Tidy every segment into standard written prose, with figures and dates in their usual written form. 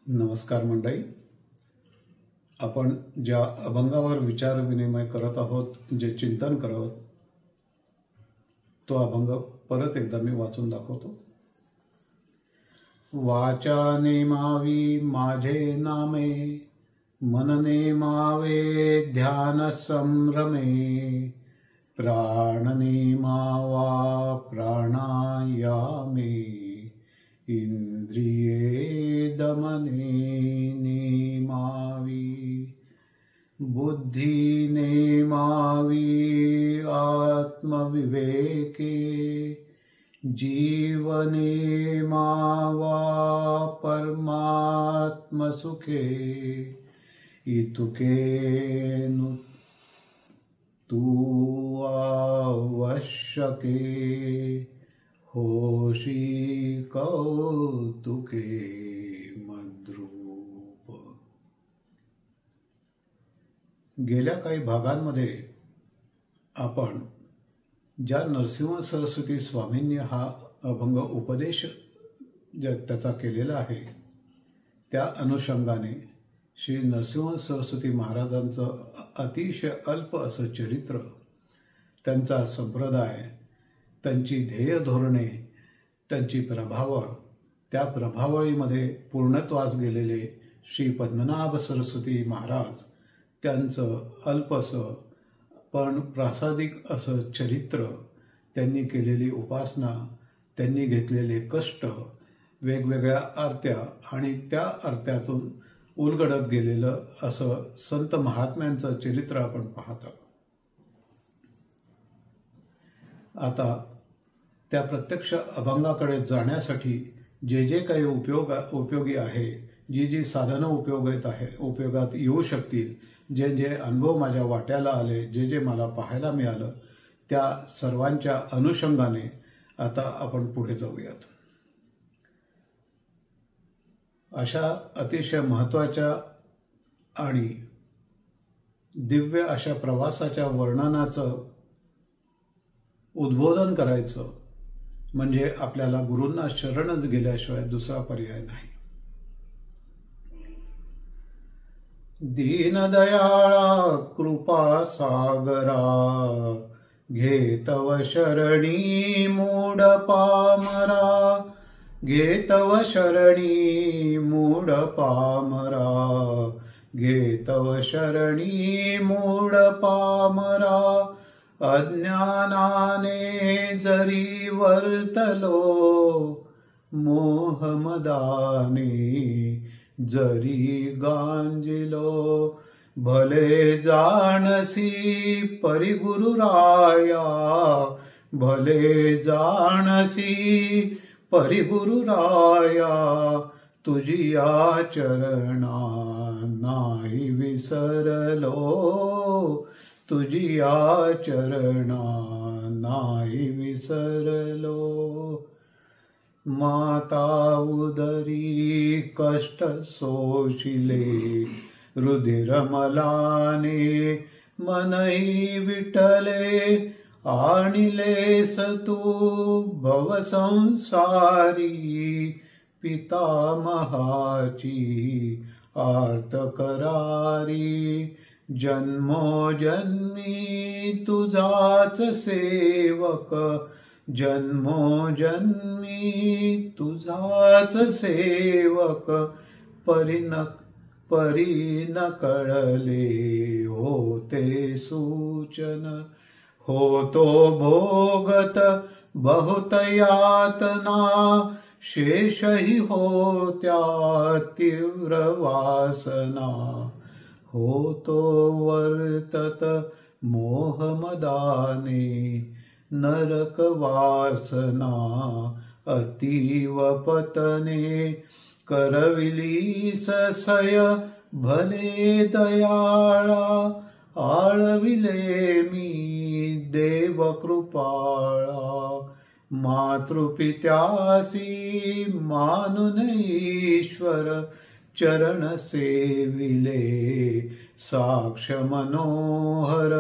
नमस्कार मंडळी. आपण ज्या अभंगावर विचार विनिमय करत आहोत, जे चिंतन करत, तो अभंग परत एकदा मी वाचून दाखवतो. वाचा नेमावी माझे नामे, मन नेमावे ध्यान संभ्रमे, प्राण नेमावा प्राणायामे, इंद्रिये दमने नेमावी, बुद्धी नेमावी आत्मविवेके, जीवने मावा परमात्मसुखे, इतुके तू आवश्यके, होशी कौतुके मद्रूप. गेल्या काही भागांमध्ये आपण ज्या नरसिंह सरस्वती स्वामींनी हा अभंग उपदेश त्याचा केलेला आहे, त्या अनुषंगाने श्री नरसिंह सरस्वती महाराजांचं अतिशय अल्प असं चरित्र, त्यांचा संप्रदाय, त्यांची ध्येय धोरणे, त्यांची प्रभावळ, त्या प्रभावळीमध्ये पूर्णत्वास गेलेले श्री पद्मनाभ सरस्वती महाराज, त्यांचं अल्पसं पण प्रासादिक असं चरित्र, त्यांनी केलेली उपासना, त्यांनी घेतलेले कष्ट, वेगवेगळ्या आरत्या आणि त्या आरत्यातून उलगडत गेलेलं असं संत महात्म्यांचं चरित्र आपण पाहत आहोत. आता त्या प्रत्यक्ष अभंगाकडे जाण्यासाठी जे जे काही उपयोगी आहे, जी जी साधनं उपयोगात येऊ शकतील, जे जे अनुभव माझ्या वाट्याला आले, जे जे मला पाहायला मिळालं, त्या सर्वांच्या अनुषंगाने आता आपण पुढे जाऊयात. अशा अतिशय महत्त्वाच्या आणि दिव्य अशा प्रवासाच्या वर्णनाचं उद्बोधन करायचं म्हणजे आपल्याला गुरूंना शरणच गेल्याशिवाय दुसरा पर्याय नाही. दीनदयाळा कृपा सागरा, घे तव शरणी मूढ पामरा, घे तव शरणी मूढ पामरा, घे तव शरणी मूढ पामरा, अज्ञानाने जरी वर्तलो, मोहमदाने जरी गांजिलो, भले जाणसी परिगुरुराया, भले जाणसी परिगुरुराया, तुझिया चरणा नाही विसरलो, तुझिया चरणा नाही विसरलो. माता उदरी कष्ट सोशिले, रुधिर मलाने मनही विठले, आणिलेस तू भवसंसारी, पितामहाची आर्त करारी, जन्मोजन्मी तुझाच सेवक, जन्मोजन्मी तुझाच सेवक, परी न कळले होते सूचन, होतो भोगत बहुत यातना, शेषही होत्या तीव्र वासना, होतो वर्तत मोहमदाने, नरक वासना अतीव पतने, करविलीस सय भले दयाळा, आळविले मी देव कृपाळा, मातृपित्यासी मानुन ईश्वर, चरण सेविले साक्ष मनोहर,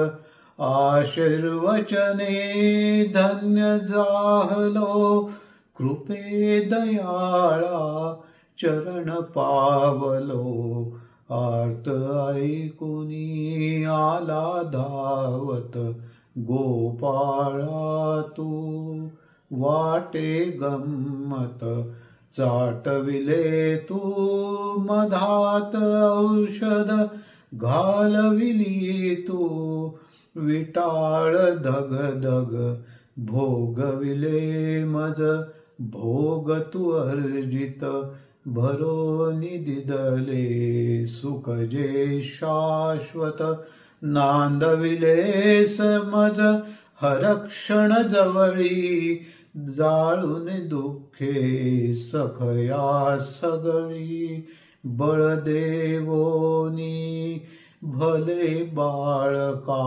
आशीर्वचने धन्य जाहलो, कृपे दयाळा चरण पावलो आर्त ऐकुनी आला धावत गोपाळा तू वाटे गंमत चाटविले तू मधात औषध घालविली तू विटाळ धग धग भोगविले मज भोग तू अर्जित भरोनी दिदले सुख जे शाश्वत नांदविले समज हरक्षण जवळी जाळून दुःखे सखया सगळी बळदेवोनी भले बाळका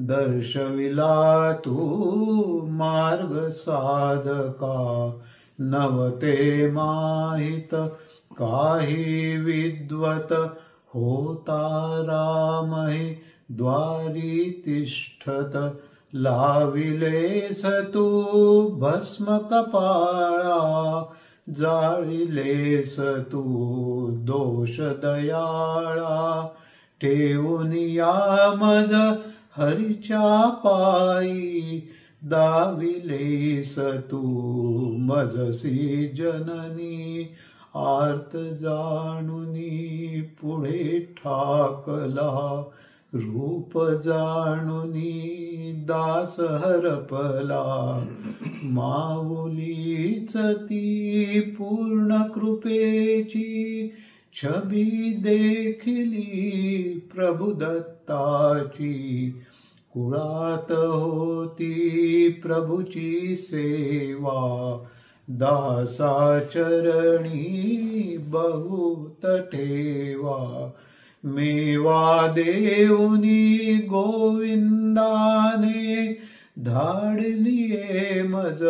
दर्शविला तू मार्ग साधका नवते माहित काही विद्वत होता रामहि द्वारी तिष्ठत लाविलेस तू भस्म कपाळा जाळिलेस तू दोष दयाळा ठेवून या मज हरीच्या पायी दाविलेस तू मजसी जननी आर्त जाणुनी पुढे ठाकला रूप जाणुनी दास हरपला माऊलीच ती पूर्ण कृपेची छबी देखिली प्रभु दत्ताची कुळात होती प्रभुची सेवा दासा चरणी बहुत ठेवा मेवा देऊनी गोविंदाने धाडलिये मज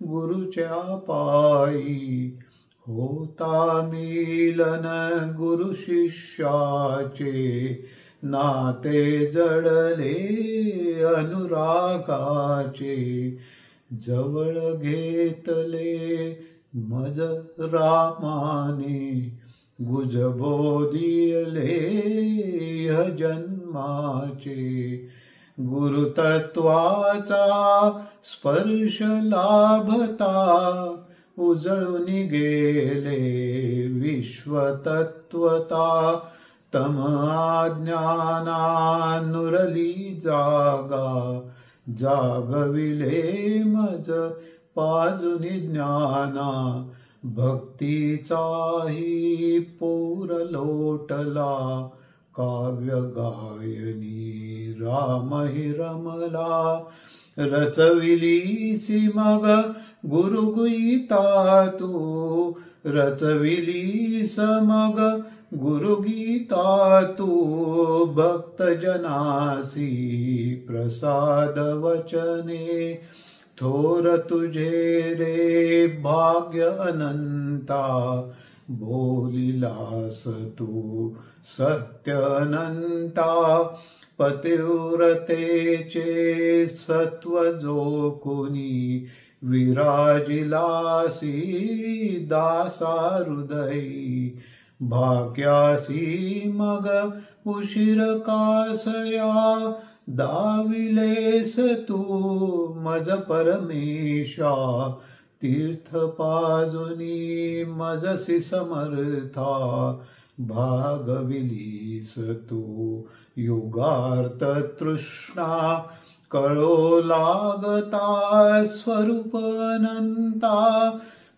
गुरुच्या पायी होता मिलन गुरु शिष्याचे नाते जडले अनुरागाचे जवळ घेतले मज रामाने गुजबोधिले जन्माचे गुरुतत्वाचा स्पर्श लाभता उजळून गेले विश्वतत्वता तम अज्ञानानुरली जागा जागविले मज पाजुनी ज्ञाना भक्तीचाही पूर लोटला काव्य गायनी रामहि रमला रचविलीसी मग गुरुगीता तू रचविलीस मग गुरुगीता तू भक्तजनासी प्रसाद वचने थोर तुझे रे भाग्य अनंता बोलिलास तू सत्य अनंता पतिव्रतेचे सत्व जो कोणी विराजिलासी दासा हृदयी भाग्यासी मग उशीर कासया दाविलेस तू मज परमेशा तीर्थ पाजुनी मजसी समर्था भागविलीस तू युगार्थ तृष्णा कळो लागता स्वरूप अनंता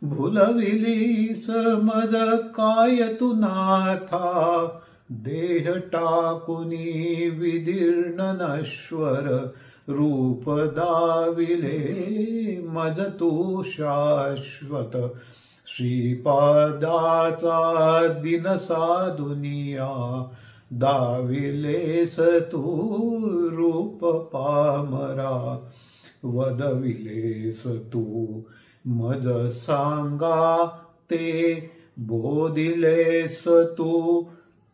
भुलविलीस मज काय तू नाथा देह टाकुनी विदीर्ण नश्वर रूप दाविले मज तू शाश्वत श्रीपादाचा दिन साधुनिया दाविलेस तू रूप पामरा वदविलेस तू मज सांगा ते बोधिलेस तू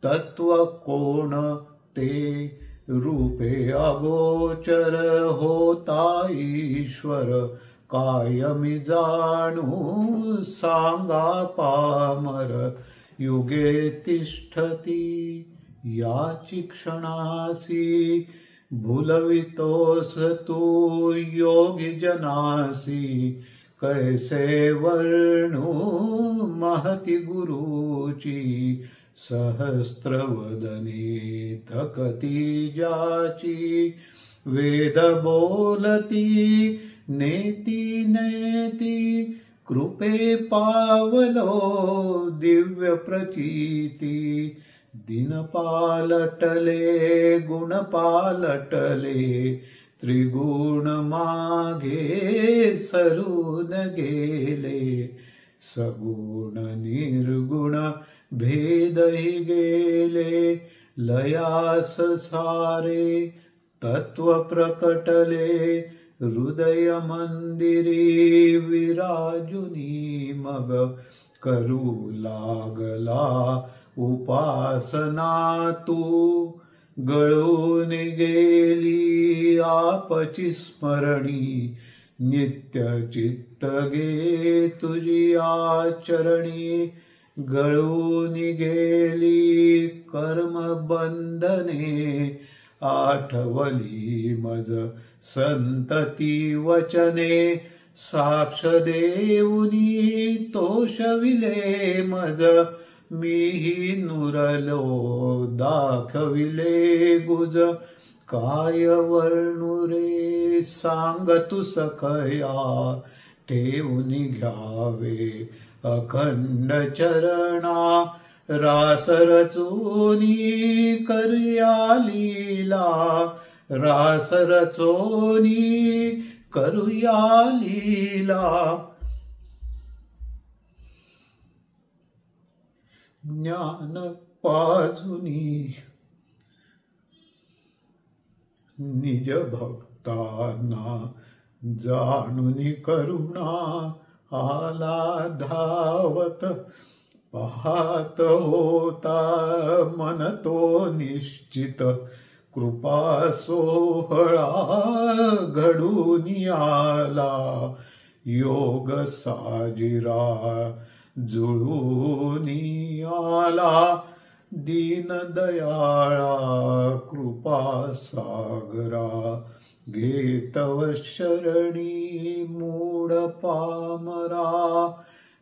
तत्व कोण ते रूपे अगोचर होता ईश्वर कायमी जाणू सांगा पामर युगे तिष्ठती याची क्षणासी भूलवितोस तू योगी जनासी कैसे वर्णू महती गुरुची सहस्त्रवदनी थकती जाची वेद बोलती नेती नेती कृपे पावलो दिव्य प्रचिती दिन पालटले गुण पालटले त्रिगुण मागे सरून गेले सगुण निर्गुण भेदही गेले लयास सारे तत्व प्रकटले हृदय मंदिरी विराजुनी मग करू लागला उपासना तू गळून गेली आपची स्मरणी नित्य चित्त गे तुझी आचरणी गळून गेली कर्म बंधने आठवली मज संतती वचने साक्ष देऊनी तोषविले मज मीही नुरलो दाखविले गुज काय वर्णू रे सांग तू सखया ठेवून घ्यावे अखंड चरणा रास रचोनी करूया लीला रास रचोनी करूया लीला ज्ञान पाजुनी निज भक्तांना जाणून करुणा आला धावत पाहत होता मन तो निश्चित कृपा सोहळा घडून आला योग साजिरा जुळून आला दीन दयाळा कृपा सागरा घेतव शरणी मूढ पामरा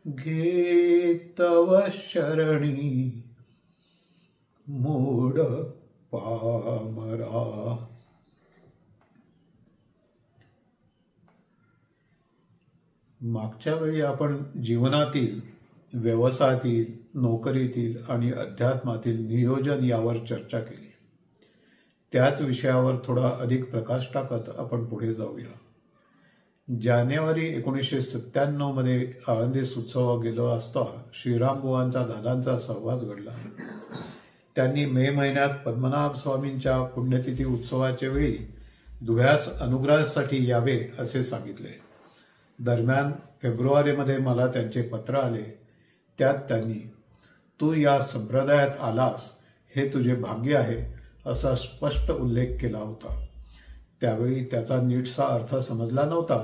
घेतव शरणी मूढ पामरा. मागच्या वेळी आपण जीवनातील, व्यवसायातील, नोकरीतील आणि अध्यात्मातील नियोजन यावर चर्चा केली. त्याच विषयावर थोडा अधिक प्रकाश टाकत आपण पुढे जाऊया. जानेवारी 1997 मध्ये आळंदीस उत्सवात गेलो असता श्रीरामबुवांचा दादांचा सहवास घडला. त्यांनी मे महिन्यात पद्मनाभ स्वामींच्या पुण्यतिथी उत्सवाच्या वेळी धुळ्यास अनुग्रहासाठी यावे असे सांगितले. दरम्यान फेब्रुवारीमध्ये मला त्यांचे पत्र आले. त्यात त्यांनी तू या संप्रदायात आलास हे तुझे भाग्य आहे असा स्पष्ट उल्लेख केला होता. त्यावेळी त्याचा नीटसा अर्थ समजला नव्हता.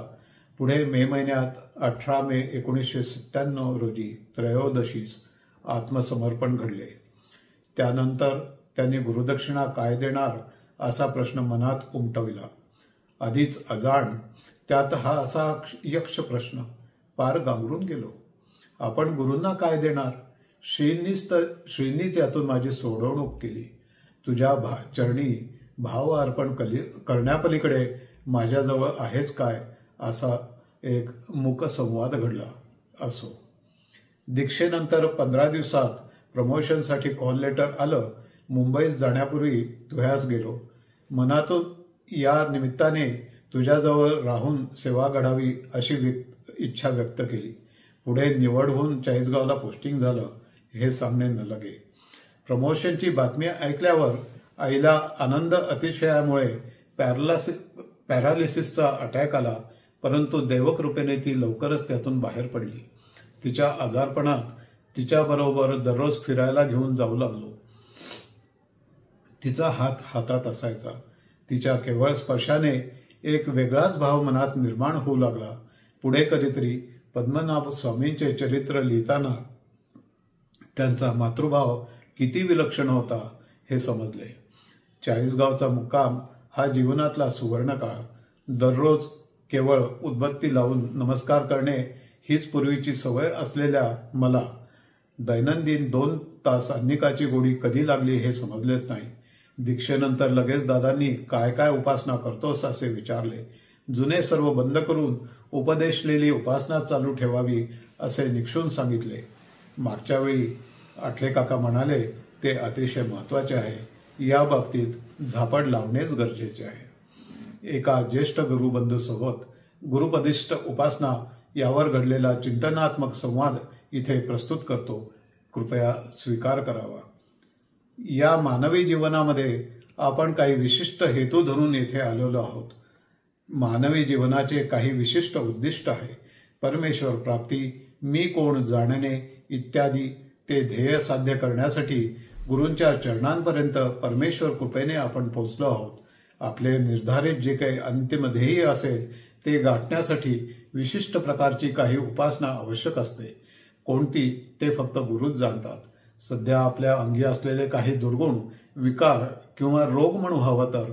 पुढे मे महिन्यात 18 मे 1997 रोजी त्रयोदशीस आत्मसमर्पण घडले. त्यानंतर त्यांनी गुरुदक्षिणा काय देणार असा प्रश्न मनात उमटविला. आधीच अजाण त्यात हा असा यक्ष प्रश्न पार गांगरून गेलो. आपण गुरूंना काय देणार? श्रींनीच यातून माझी सोडवणूक केली. तुझ्या चरणी भाव अर्पण करण्यापलीकडे माझ्याजवळ आहेच काय असा एक मूक संवाद घडला. असो, दीक्षेनंतर 15 दिवसात प्रमोशनसाठी कॉल लेटर आलं. मुंबईत जाण्यापूर्वी धुळ्यास गेलो. मनातून या निमित्ताने तुझ्याजवळ राहून सेवा घडावी अशी इच्छा व्यक्त केली. पुढे निवड होऊन चाळीसगावला पोस्टिंग झालं हे सांगणे न लगे. प्रमोशनची बातमी ऐकल्यावर आईला आनंद अतिशयामुळे पॅरालिसिसचा अटॅक आला. परंतु देवकृपेने ती लवकरच त्यातून बाहेर पडली. तिच्या आजारपणात तिच्याबरोबर दररोज फिरायला घेऊन जाऊ लागलो. तिचा हात हातात असायचा. तिच्या केवळ स्पर्शाने एक वेगळाच भाव मनात निर्माण होऊ लागला. पुढे कधीतरी पद्मनाभ स्वामींचे चरित्र लिहिताना त्यांचा मातृभाव किती विलक्षण होता हे समजले. चाळीसगावचा मुक्काम हा जीवनातला सुवर्णकाळ. दररोज केवळ उदबत्ती लावून नमस्कार करणे हीच पूर्वीची सवय असलेल्या मला दैनंदिन 2 तास अन्निकाची गोडी कधी लागली हे समजलेच नाही. दीक्षेनंतर लगेच दादांनी काय काय उपासना करतोस असे विचारले. जुने सर्व बंद करून उपदेशलेली उपासना चालू ठेवावी असे निक्षून सांगितले. मागच्या वेळी आठले काका म्हणाले ते अतिशय महत्वाचे आहे. या बाबतीत झापड लावणेच गरजेचे आहे. एका ज्येष्ठ गुरुबंधूसोबत गुरुपदिष्ट उपासना यावर घडलेला चिंतनात्मक संवाद इथे प्रस्तुत करतो. कृपया स्वीकार करावा. या मानवी जीवनामध्ये आपण काही विशिष्ट हेतू धरून येथे आलेलो आहोत. मानवी जीवनाचे काही विशिष्ट उद्दिष्ट आहे. परमेश्वर प्राप्ती, मी कोण जाणणे इत्यादी. ते ध्येय साध्य करण्यासाठी गुरूंच्या चरणांपर्यंत परमेश्वर कृपेने आपण पोहोचलो आहोत. आपले निर्धारित जे काही अंतिम ध्येय असेल ते गाठण्यासाठी विशिष्ट प्रकारची काही उपासना आवश्यक असते. कोणती ते फक्त गुरूच जाणतात. सध्या आपल्या अंगी असलेले काही दुर्गुण, विकार किंवा रोग म्हणू हवं तर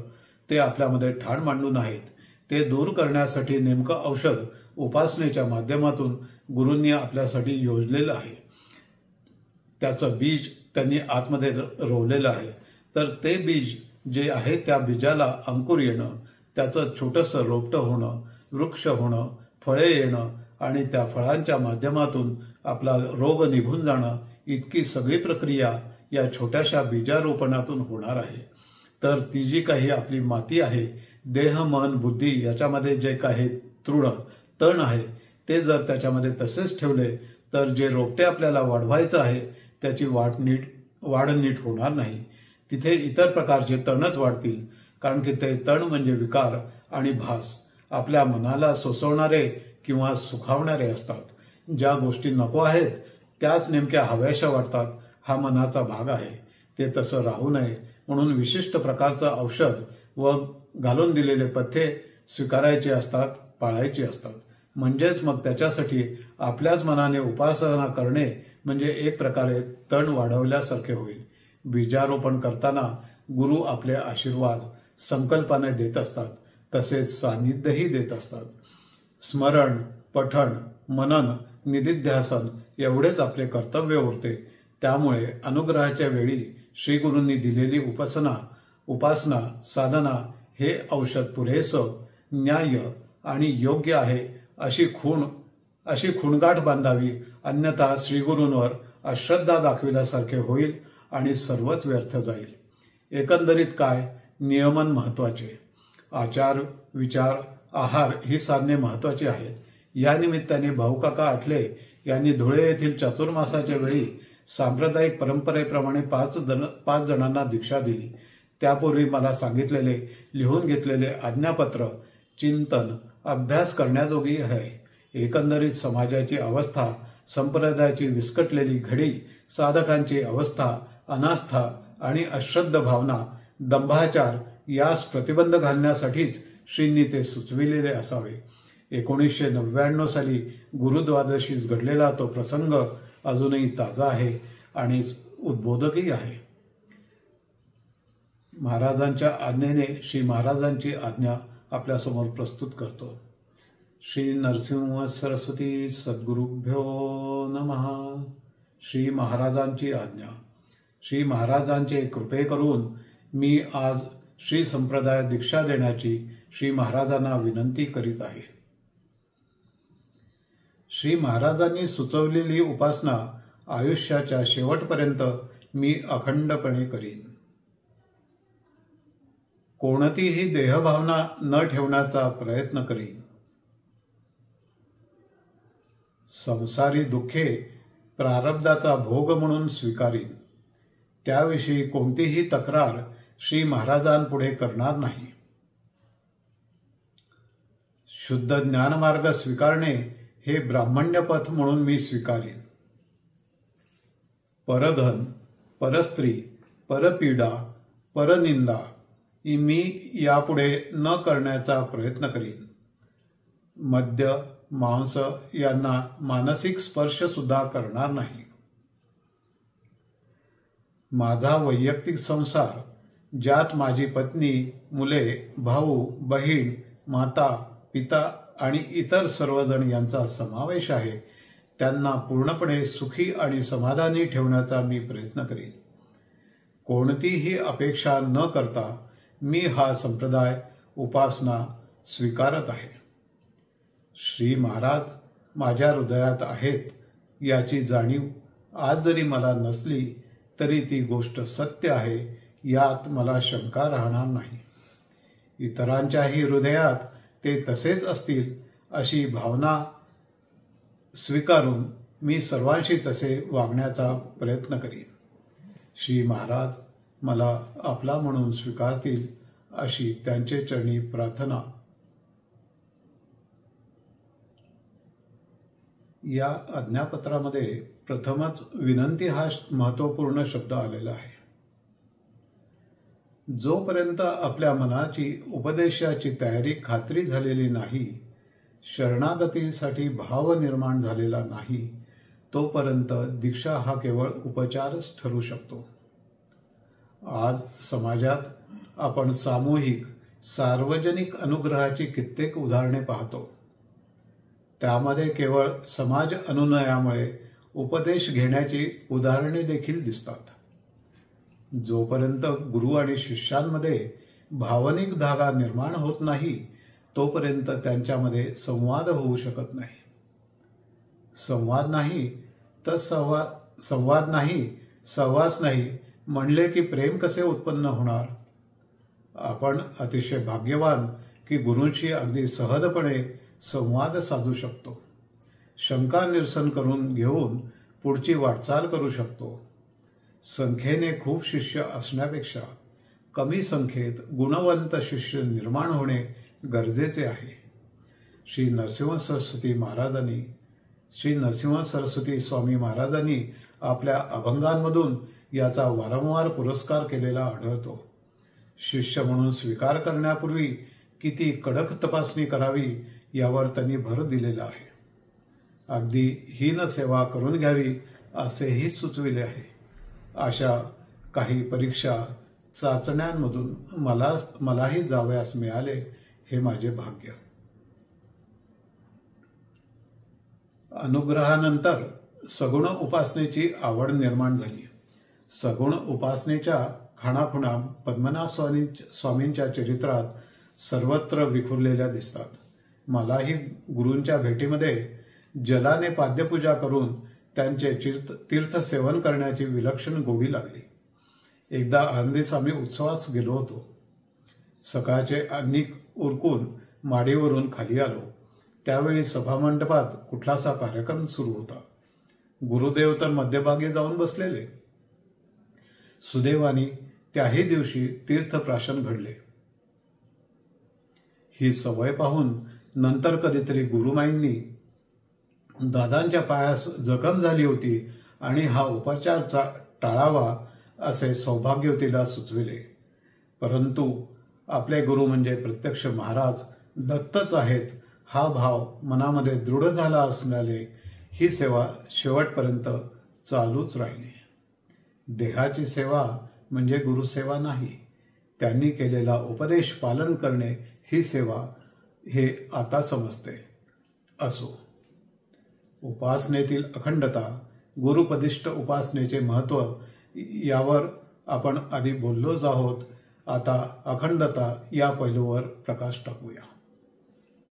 ते आपल्यामध्ये ठाण मांडून आहेत. ते दूर करण्यासाठी नेमकं औषध उपासनेच्या माध्यमातून गुरूंनी आपल्यासाठी योजलेलं आहे. त्याचं बीज त्यांनी आतमध्ये रोवलेलं आहे. तर ते बीज जे आहे त्या बीजाला अंकुर येणं, त्याचं छोटंसं रोपटं होणं, वृक्ष होणं, फळे येणं आणि त्या फळांच्या माध्यमातून आपला रोग निघून जाणं, इतकी सगळी प्रक्रिया या छोट्याशा बीजारोपणातून होणार आहे. तर ती जी काही आपली माती आहे, देह मन बुद्धी याच्यामध्ये जे काही तण आहे ते जर त्याच्यामध्ये तसेच ठेवले तर जे रोपटे आपल्याला वाढवायचं आहे त्याची वाढ नीट होणार नाही. तिथे इतर प्रकारचे तणच वाढतील. कारण की ते तण म्हणजे विकार आणि भास, आपल्या मनाला सोसवणारे किंवा सुखावणारे असतात. ज्या गोष्टी नको आहेत त्याच नेमक्या हव्याशा वाटतात. हा मनाचा भाग आहे. ते तसं राहू नये म्हणून विशिष्ट प्रकारचं औषध व घालून दिलेले पथ्ये स्वीकारायचे असतात, पाळायची असतात. म्हणजेच मग त्याच्यासाठी आपल्याच मनाने उपासना करणे म्हणजे एक प्रकारे तण वाढवल्यासारखे होईल. बीजारोपण करताना गुरु आपले आशीर्वाद संकल्पाने देत असतात, तसेच सानिध्यही देत असतात. स्मरण, पठण, मनन, निदिध्यासन एवढेच आपले कर्तव्य उरते. त्यामुळे अनुग्रहाच्या वेळी श्रीगुरूंनी दिलेली उपासना साधना हे औषध पुरेसं, न्याय्य आणि योग्य आहे अशी खुणगाठ बांधावी. अन्यथा श्रीगुरूंवर अश्रद्धा दाखविल्यासारखे होईल आणि सर्वच व्यर्थ जाईल. एकंदरीत काय, नियमन महत्वाचे. आचार, विचार, आहार ही साधने महत्वाची आहेत. या निमित्ताने भाऊकाका आठले यांनी धुळे येथील चातुर्मासाच्या वेळी सांप्रदायिक परंपरेप्रमाणे 5 जणांना दीक्षा दिली. त्यापूर्वी मला सांगितलेले, लिहून घेतलेले आज्ञापत्र चिंतन, अभ्यास करण्याजोगी आहे. एकंदरीत समाजाची अवस्था, संप्रदायाची विस्कटलेली घडी, साधकांची अवस्था, अनास्था आणि अश्रद्ध भावना, दंभाचार यास प्रतिबंध घालण्यासाठीच श्रींनी ते सुचविलेले असावे. 1999 साली गुरुद्वादशीस घडलेला तो प्रसंग अजूनही ताजा आहे आणि उद्बोधकही आहे. महाराजांच्या आज्ञेने श्री महाराजांची आज्ञा आपल्यासमोर प्रस्तुत करतो. श्री नरसिंह सरस्वती सद्गुरुभ्यो नमः. श्री महाराजांची आज्ञा. श्री महाराजांचे कृपे करून मी आज श्री संप्रदाय दीक्षा देण्याची श्री महाराजांना विनंती करीत आहे. श्री महाराजांनी सुचवलेली उपासना आयुष्याच्या शेवटपर्यंत मी अखंडपणे करीन. कोणतीही देहभावना न ठेवण्याचा प्रयत्न करीन. संसारी दुःखे प्रारब्धाचा भोग म्हणून स्वीकारीन. त्याविषयी कोणतीही तक्रार श्री महाराजांपुढे करणार नाही. शुद्ध ज्ञानमार्ग स्वीकारणे हे ब्राह्मण्यपथ म्हणून मी स्वीकारीन. परधन, परस्त्री, परपीडा, परनिंदा मी यापुढे न करण्याचा प्रयत्न करीन. मद्य, मांस यांना मानसिक स्पर्श सुद्धा करणार नाही. माझा वैयक्तिक संसार, ज्यात माझी पत्नी, मुले, भाऊ, बहीण, माता, पिता आणि इतर सर्वजण यांचा समावेश आहे, त्यांना पूर्णपणे सुखी आणि समाधानी ठेवण्याचा मी प्रयत्न करीन. कोणतीही अपेक्षा न करता मी हा संप्रदाय उपासना स्वीकारत आहे. श्री महाराज माझ्या हृदयात आहेत याची जाणीव आज जरी मला नसली तरी ती गोष्ट सत्य आहे, यात मला शंका राहणार नाही. इतरांच्याही हृदयात ते तसेच असतील अशी भावना स्वीकारून मी सर्वांशी तसे वागण्याचा प्रयत्न करीन. श्री महाराज मला आपला म्हणून स्वीकारतील अशी त्यांचे चरणी प्रार्थना. या आज्ञापत्रामध्ये प्रथमच विनंती हा महत्त्वपूर्ण शब्द आलेला आहे. जोपर्यंत आपल्या मनाची उपदेशाची तयारी खात्री झालेली नाही, शरणागतीसाठी भाव निर्माण झालेला नाही, तोपर्यंत दीक्षा हा केवळ उपचारच ठरू शकतो. आज समाजात आपण सामूहिक सार्वजनिक अनुग्रहाची कित्येक उदाहरणे पाहतो. त्यामध्ये केवळ समाज अनुनयामुळे उपदेश घेण्याची उदाहरणे देखील दिसतात. जोपर्यंत गुरु आणि शिष्यांमध्ये भावनिक धागा निर्माण होत नाही, तोपर्यंत त्यांच्यामध्ये संवाद होऊ शकत नाही. संवाद नाही तर सहवास नाही म्हणले की प्रेम कसे उत्पन्न होणार? आपण अतिशय भाग्यवान की गुरूंशी अगदी सहजपणे संवाद साधू शकतो. शंका निरसन करून घेऊन पुढची वाटचाल करू शकतो. संख्येने खूप शिष्य असण्यापेक्षा कमी संख्येत गुणवंत शिष्य निर्माण होणे गरजेचे आहे. श्री नरसिंह सरस्वती स्वामी महाराजांनी आपल्या अभंगांमधून याचा वारंवार पुरस्कार केलेला आढळतो. शिष्य म्हणून स्वीकार करण्यापूर्वी किती कडक तपासणी करावी यावर त्यांनी भर दिलेला आहे. अगदी हीन सेवा करून घ्यावी असेही सुचविले आहे. अशा काही परीक्षा चाचण्यांमधून मलाही जावयास मिळाले, हे माझे भाग्य. अनुग्रहानंतर सगुण उपासनेची आवड निर्माण झाली. सगुण उपासनेच्या खाणाखुणा पद्मनाभ स्वामींच्या चरित्रात सर्वत्र विखुरलेल्या दिसतात. मलाही गुरूंच्या भेटीमध्ये जलाने पाद्यपूजा करून त्यांचे तीर्थसेवन करण्याची विलक्षण गोडी लागली. एकदा आळंदीस आम्ही उत्सवास गेलो होतो. सकाळचे अन्निक उरकून माडीवरून खाली आलो. त्यावेळी सभामंडपात कुठलासा कार्यक्रम सुरू होता. गुरुदेव तर मध्यभागी जाऊन बसलेले. सुदैवाने त्याही दिवशी तीर्थप्राशन घडले. ही सवय पाहून नंतर कधीतरी गुरुमाईंनी दादांच्या पायास जखम झाली होती आणि हा उपचार टाळावा असे सौभाग्यवतीला सुचविले. परंतु आपले गुरु म्हणजे प्रत्यक्ष महाराज दत्तच आहेत हा भाव मनामध्ये दृढ झाला असल्याने ही सेवा शेवटपर्यंत चालूच राहिली. देहाची सेवा म्हणजे गुरुसेवा नाही, त्यांनी केलेला उपदेश पालन करणे ही सेवा, हे आता समजते. असो, उपासनेतील अखंडता, गुरुपदिष्ट उपासनेचे महत्त्व यावर आपण आधी बोललोच आहोत. आता अखंडता या पैलूवर प्रकाश टाकूया.